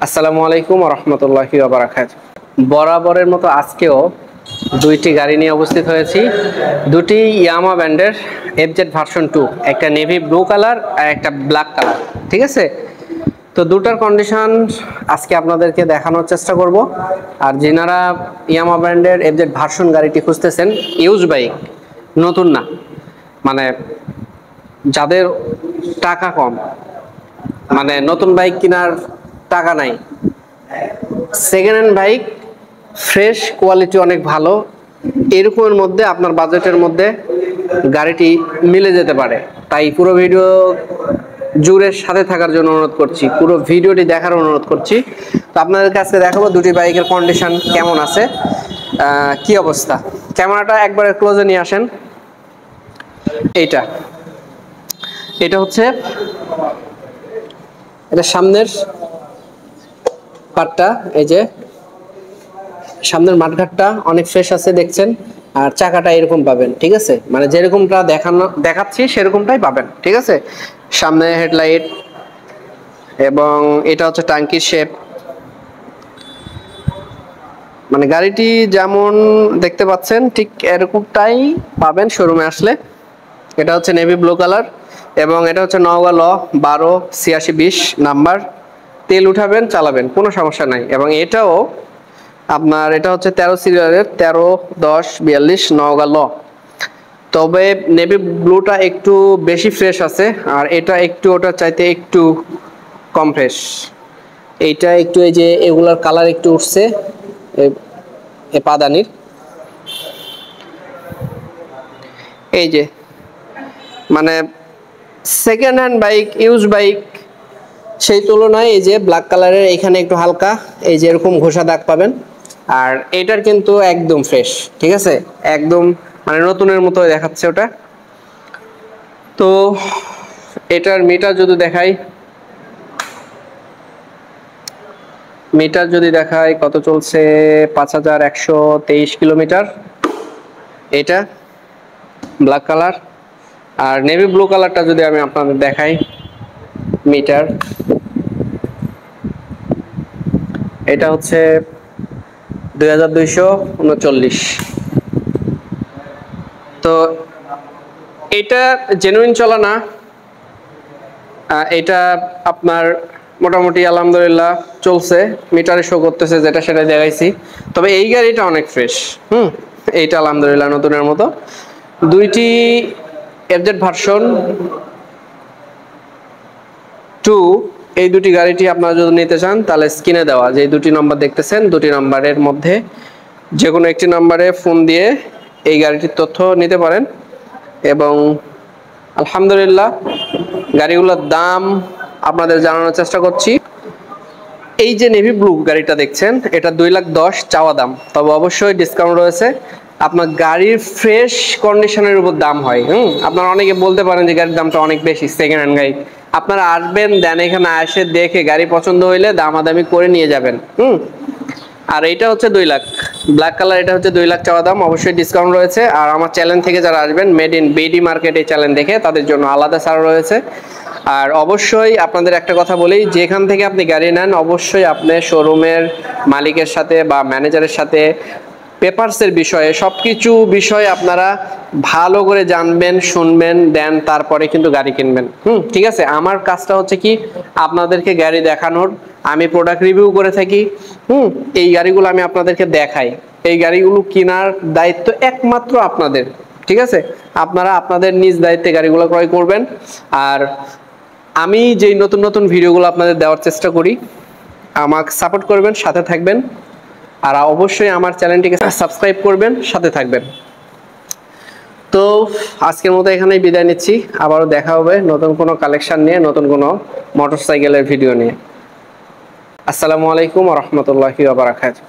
আসসালামু আলাইকুম ওয়া রাহমাতুল্লাহি ওয়া বারাকাতুহু। বরাবরের মতো আজকেও দুইটি গাড়ি নিয়ে উপস্থিত হয়েছি। দুটি ইয়ামাহা ব্র্যান্ডের এফজেড ভার্সন 2, একটা নেভি ব্লু কালার আর একটা ব্ল্যাক কালার। ঠিক আছে, তো দুটার কন্ডিশন আজকে আপনাদেরকে দেখানোর চেষ্টা করব। আর যিনারা ইয়ামাহা ব্র্যান্ডের এফজেড ভার্সন গাড়িটি খুঁজতেছেন, ইউজ বাইক, নতুন না, মানে যাদের টাকা কম, মানে নতুন বাইক কেনার টাকা নাই, second hand bike, fresh quality অনেক ভালো, এরকমের মধ্যে আপনার বাজেটের মধ্যে গাড়িটি মিলে যেতে পারে। তাই পুরো ভিডিও জুড়ে সাথে থাকার জন্য অনুরোধ করছি, পুরো ভিডিওটি দেখার অনুরোধ করছি। তো আপনাদের কাছে দেখাবো দুটি বাইকের কন্ডিশন কেমন আছে, কি অবস্থা। ক্যামেরাটা একবারে ক্লোজে নিয়ে আসেন। এটা হচ্ছে এটা সামনের পার্টটা, এই যে সামনের মাঠঘাটটা অনেক ফ্রেশ আছে দেখছেন, আর চাকাটা এরকম পাবেন। ঠিক আছে, মানে যেরকমটা দেখাচ্ছি সেরকমটাই পাবেন। ঠিক আছে, সামনে হেডলাইট এবং এটা হচ্ছে টাঙ্কির শেপ, মানে গাড়িটি যেমন দেখতে পাচ্ছেন ঠিক এরকমটাই পাবেন শোরুমে আসলে। এটা হচ্ছে নেভি ব্লু কালার এবং এটা হচ্ছে নওগাঁ ল 12-86-20 নাম্বার। তেল উঠাবেন, চালাবেন, কোনো সমস্যা নাই। এবং এটাও আপনার, এটা হচ্ছে 13 সিরিয়ালের 13-10-42 নওগাঁ ল। তবে নেভি ব্লুটা একটু বেশি ফ্রেশ আছে, আর এটা একটু ওটার চাইতে একটু কম ফ্রেশ। এইটা একটু, এই যে এগুলার কালার একটু উঠছে এ পাদানির, এই যে মানে second hand bike, use bike, সেই তুলনায় এই যে ব্ল্যাক কালারের এখানে একটু হালকা এই যে এরকম ঘষা দাগ পাবেন। আর এটার কিন্তু একদম ফ্রেশ। ঠিক আছে, একদম মানে নতুনের মতো দেখাচ্ছে ওটা। তো এটার মিটার যদি দেখাই কত চলছে, 5123 কিলোমিটার। এটা ব্ল্যাক কালার। আর নেভি ব্লু কালারটা যদি আমি আপনাদের দেখাই, মিটার, এটা হচ্ছে 2239। তো এটা জেনুইন চলা না, এটা আপনার মোটামুটি আলহামদুলিল্লাহ চলছে, মিটারে শো করতেছে যেটা সেটা দেখাইছি। তবে এই গাড়িটা অনেক ফ্রেশ। এইটা আলহামদুলিল্লাহ নতুনের মতো। দুইটি এফজেড ভার্সন 2, এই দুটি গাড়িটি আপনারা যদি নিতে চান তাহলে স্ক্রিনে দেওয়া যে দুটি নাম্বার দেখতেছেন, দুটি নাম্বারের মধ্যে যে কোনো একটি নাম্বারে ফোন দিয়ে এই গাড়িটির তথ্য নিতে পারেন। এবং আলহামদুলিল্লাহ গাড়িগুলোর দাম আপনাদের জানানোর চেষ্টা করছি। এই যে নেভি ব্লু গাড়িটা দেখছেন, এটা 2,10,000 চাওয়া দাম, তবে অবশ্যই ডিসকাউন্ট রয়েছে। আপনার গাড়ির ফ্রেশ কন্ডিশনের উপর দাম হয়। আপনারা অনেকে বলতে পারেন যে গাড়ির দামটা অনেক বেশি, সেকেন্ড হ্যান্ড গাড়ি। আপনারা আসবেন, দেন এখানে এসে দেখে গাড়ি পছন্দ হইলে দামাদামি করে নিয়ে যাবেন। আর এটা হচ্ছে 2 লাখ ব্ল্যাক কালার, এটা হচ্ছে 2 লাখ চাওয়া দাম, অবশ্যই ডিসকাউন্ট রয়েছে। আর আমার চ্যানেল থেকে যারা আসবেন, মেড ইন বিডি মার্কেট এই চ্যানেল দেখে, তাদের জন্য আলাদা ছাড় রয়েছে। আর অবশ্যই আপনাদের একটা কথা বলি, যেখান থেকে আপনি গাড়ি নেন অবশ্যই আপনি শোরুমের মালিকের সাথে বা ম্যানেজারের সাথে পেপারসের বিষয়ে, সবকিছু বিষয়ে আপনারা ভালো করে জানবেন, শুনবেন, দেন তারপরে কিন্তু গাড়ি কিনবেন। ঠিক আছে, আমার কাজটা হচ্ছে কি আপনাদেরকে গাড়ি দেখানোর। আমি প্রোডাক্ট রিভিউ করে থাকি। এই গাড়িগুলো আমি আপনাদেরকে দেখাই। এই গাড়িগুলো কেনার দায়িত্ব একমাত্র আপনাদের। ঠিক আছে, আপনারা আপনাদের নিজ দায়িত্বে গাড়িগুলো ক্রয় করবেন। আর আমি যেই নতুন নতুন ভিডিওগুলো আপনাদের দেওয়ার চেষ্টা করি, আমাকে সাপোর্ট করবেন, সাথে থাকবেন। আর অবশ্যই আমার চ্যানেলটিকে সাবস্ক্রাইব করবেন, সাথে থাকবেন। তো আজকের মতো এখানেই বিদায় নিচ্ছি। আবারও দেখা হবে নতুন কোনো কালেকশন নিয়ে, নতুন কোনো মোটরসাইকেলের ভিডিও নিয়ে। আসসালামু আলাইকুম ওয়া রাহমাতুল্লাহি ওয়া বারাকাতুহু।